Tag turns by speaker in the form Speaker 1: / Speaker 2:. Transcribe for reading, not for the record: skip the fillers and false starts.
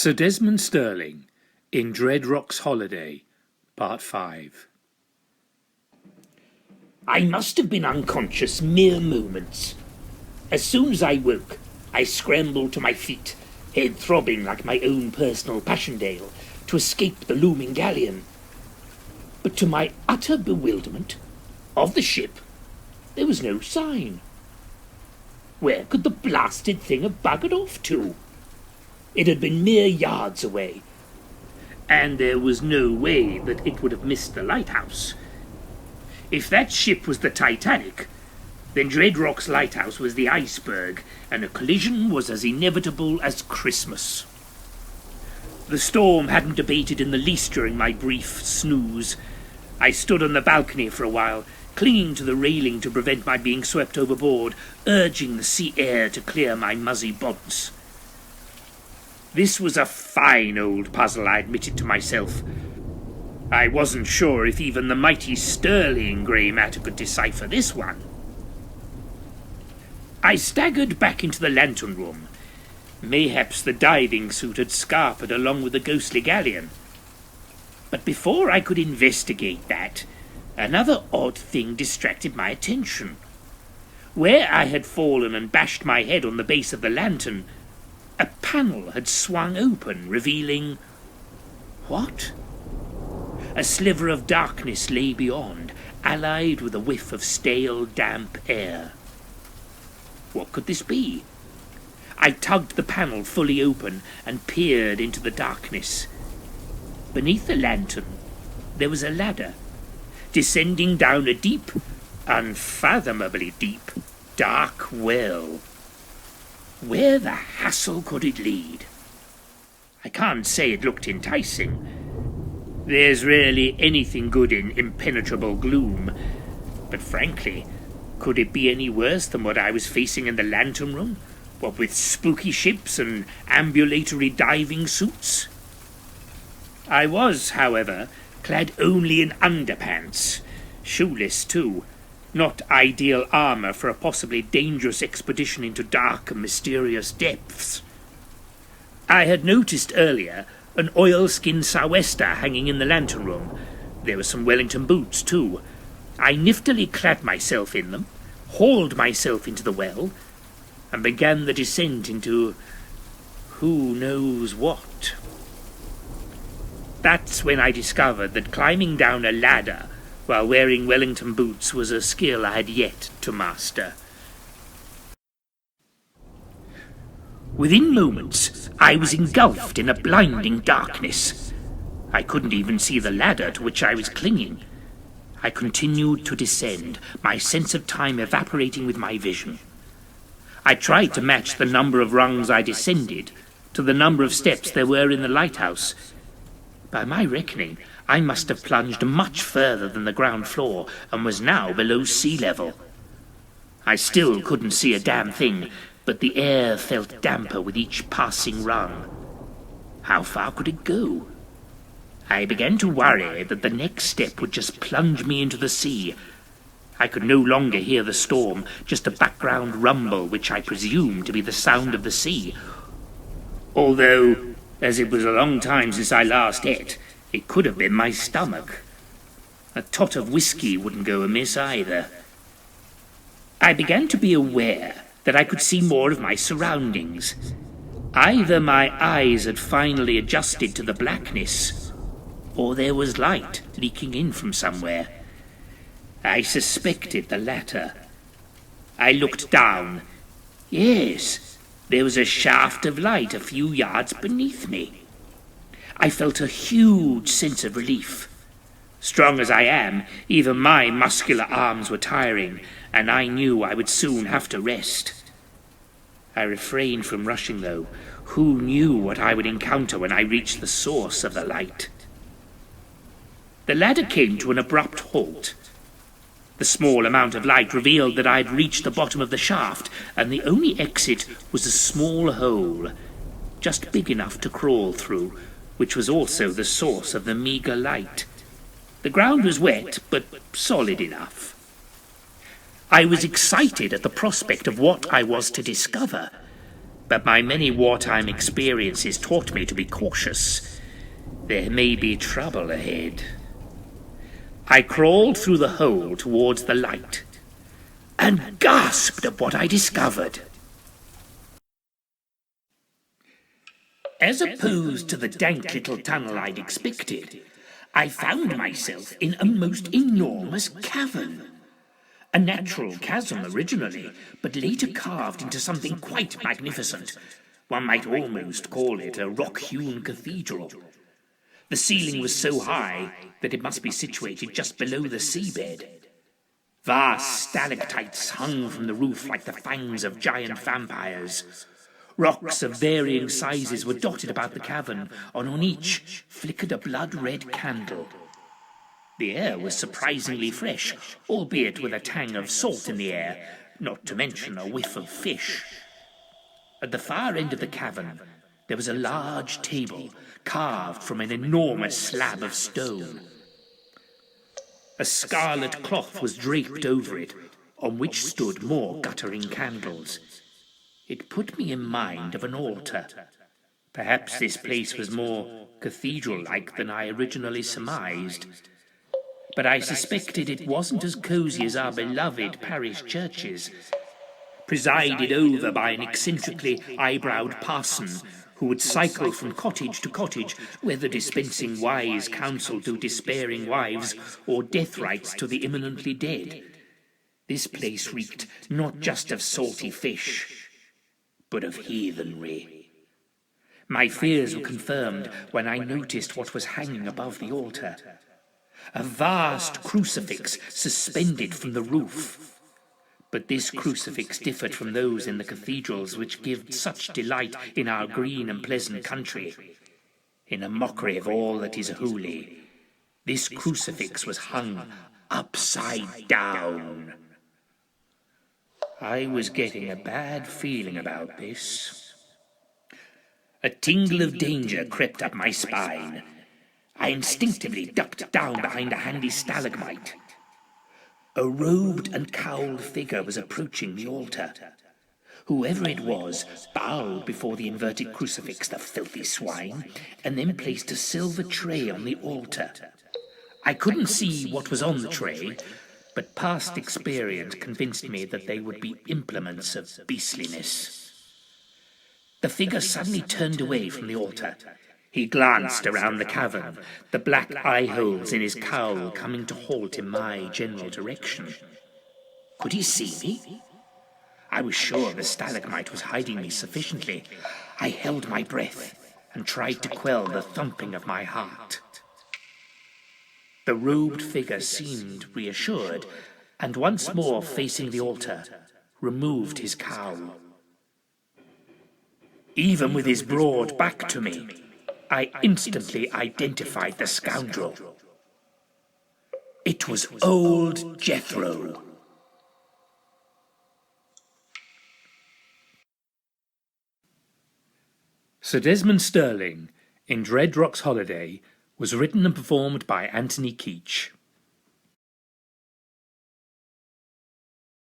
Speaker 1: Sir Desmond Stirling in Dread Rock's Holiday, Part 5.
Speaker 2: I must have been unconscious mere moments. As soon as I woke, I scrambled to my feet, head throbbing like my own personal Passchendaele, to escape the looming galleon. But to my utter bewilderment, of the ship, there was no sign. Where could the blasted thing have buggered off to? It had been mere yards away, and there was no way that it would have missed the lighthouse. If that ship was the Titanic, then Dread Rock's lighthouse was the iceberg, and a collision was as inevitable as Christmas. The storm hadn't abated in the least during my brief snooze. I stood on the balcony for a while, clinging to the railing to prevent my being swept overboard, urging the sea air to clear my muzzy bonds. This was a fine old puzzle, I admitted to myself. I wasn't sure if even the mighty Stirling grey matter could decipher this one. I staggered back into the lantern room. Mayhaps the diving suit had scarpered along with the ghostly galleon. But before I could investigate that, another odd thing distracted my attention. Where I had fallen and bashed my head on the base of the lantern, a panel had swung open, revealing... what? A sliver of darkness lay beyond, allied with a whiff of stale, damp air. What could this be? I tugged the panel fully open and peered into the darkness. Beneath the lantern, there was a ladder, descending down a deep, unfathomably deep, dark well. Where the hassle could it lead? I can't say it looked enticing. There's rarely anything good in impenetrable gloom, but frankly, could it be any worse than what I was facing in the lantern room, what with spooky ships and ambulatory diving suits? I was, however, clad only in underpants, shoeless too, not ideal armour for a possibly dangerous expedition into dark and mysterious depths. I had noticed earlier an oilskin sou'wester hanging in the lantern room. There were some Wellington boots too. I niftily clad myself in them, hauled myself into the well, and began the descent into who knows what. That's when I discovered that climbing down a ladder while wearing Wellington boots was a skill I had yet to master. Within moments, I was engulfed in a blinding darkness. I couldn't even see the ladder to which I was clinging. I continued to descend, my sense of time evaporating with my vision. I tried to match the number of rungs I descended to the number of steps there were in the lighthouse. By my reckoning, I must have plunged much further than the ground floor and was now below sea level. I still couldn't see a damn thing, but the air felt damper with each passing rung. How far could it go? I began to worry that the next step would just plunge me into the sea. I could no longer hear the storm, just a background rumble which I presumed to be the sound of the sea. Although, as it was a long time since I last ate, it could have been my stomach. A tot of whiskey wouldn't go amiss either. I began to be aware that I could see more of my surroundings. Either my eyes had finally adjusted to the blackness, or there was light leaking in from somewhere. I suspected the latter. I looked down. Yes, there was a shaft of light a few yards beneath me. I felt a huge sense of relief. Strong as I am, even my muscular arms were tiring, and I knew I would soon have to rest. I refrained from rushing, though. Who knew what I would encounter when I reached the source of the light? The ladder came to an abrupt halt. The small amount of light revealed that I had reached the bottom of the shaft, and the only exit was a small hole, just big enough to crawl through, which was also the source of the meagre light. The ground was wet, but solid enough. I was excited at the prospect of what I was to discover. but my many wartime experiences taught me to be cautious. There may be trouble ahead. I crawled through the hole towards the light, and gasped at what I discovered. As opposed to the dank little tunnel I'd expected, I found myself in a most enormous cavern. A natural chasm originally, but later carved into something quite magnificent. One might almost call it a rock-hewn cathedral. The ceiling was so high that it must be situated just below the seabed. Vast stalactites hung from the roof like the fangs of giant vampires. Rocks of varying sizes were dotted about the cavern, and on each flickered a blood-red candle. The air was surprisingly fresh, albeit with a tang of salt in the air, not to mention a whiff of fish. At the far end of the cavern, there was a large table carved from an enormous slab of stone. A scarlet cloth was draped over it, on which stood more guttering candles. It put me in mind of an altar. Perhaps this place was more cathedral-like than I originally surmised. But I suspected it wasn't as cosy as our beloved parish churches, presided over by an eccentrically eyebrowed parson who would cycle from cottage to cottage, whether dispensing wise counsel to despairing wives or death rites to the imminently dead. This place reeked not just of salty fish, but of heathenry. My fears were confirmed when I noticed what was hanging above the altar. A vast crucifix suspended from the roof. But this crucifix differed from those in the cathedrals which give such delight in our green and pleasant country. In a mockery of all that is holy, this crucifix was hung upside down. I was getting a bad feeling about this. A tingle of danger crept up my spine. I instinctively ducked down behind a handy stalagmite. A robed and cowled figure was approaching the altar. Whoever it was bowed before the inverted crucifix, the filthy swine, and then placed a silver tray on the altar. I couldn't see what was on the tray, but past experience convinced me that they would be implements of beastliness. The figure suddenly turned away from the altar. He glanced around the cavern, the black eye-holes in his cowl coming to halt in my general direction. Could he see me? I was sure the stalagmite was hiding me sufficiently. I held my breath and tried to quell the thumping of my heart. The robed figure seemed reassured, and once more facing the altar, removed his cowl. Even with his broad back to me, I instantly identified the scoundrel. It was old Jethro.
Speaker 1: Sir Desmond Stirling in Dread Rock's Holiday was written and performed by Anthony Keetch.